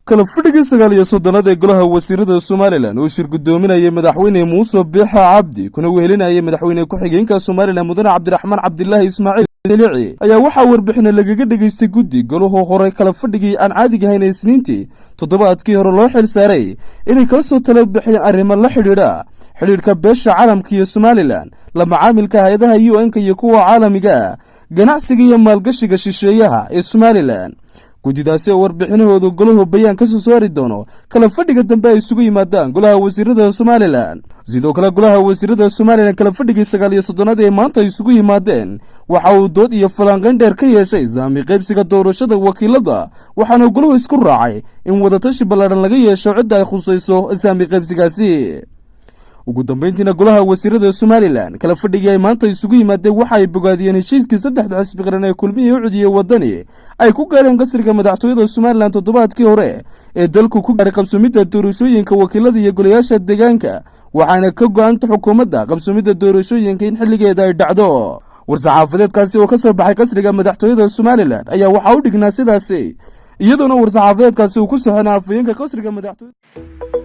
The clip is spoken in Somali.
kala fadhigii 9 ee golaha wasiirada Soomaaliland oo shir gudoominayay madaxweyne Muuse Biixi Cabdi kuna wehelinayay madaxweyne ku-xigeenka Soomaaliland Mudane Cabdiraxmaan Cabdilaahi Ismaaciil Silici ayaa waxa warbixin lagaga dhageystay guddi golaha hore kala fadhigii aan caadiga ahayn Isniintii toddobaadkii hore loo xil saaray inay kala soo talo bixiyaan arrimo la xiriirka beesha caalamka iyo Soomaaliland la macaamilka hay'adaha UN iyo kuwa caalamiga ganacsiga iyo maalgashiga shisheeyaha ee Soomaaliland guddidaasi oo warbixinahooda golaha bayaan ka soo saari doono kala fadhiga dambe ay isugu yimaadaan golaha wasiirada Soomaaliland sidoo kale golaha wasiirada Soomaaliland kala fadhigii 9 ee maanta isugu yimaadeen waxa uu dood iyo falanqayn dheer ka yeeshay saami qaybsiga doorashada wakiilada waxaana goluhu isku raacay in wadatashi ballaaran laga yeesho cid ay khusayso saami qaybsigaasi ugu dambeyntiina golaha wasiirada Soomaaliland kala fadhigii ay maanta isugu yimaadeen waxa ay bogaadiyeen heshiiskii 3 xisbi qaran ee kulmiyay u cudiyay wadani ay ku gaareen qasriga madaxtooyada Soomaaliland toddobaadkii hore ee dalku ku gaaray qabsoomida doorashooyinka wakiilada iyo golayaasha deegaanka waxaana ka go'aanta xukuumadda qabsoomida doorashooyinka in xilligeeda ay dhacdo war-saxaafadeedkaasi oo ka soo baxay qasriga madaxtooyada Soomaaliland ayaa waxa uu dhignaa sidaasi iyadoona war-saxaafadeedkaasi uu ku saxinaa afayeenka qasriga madaxtooyada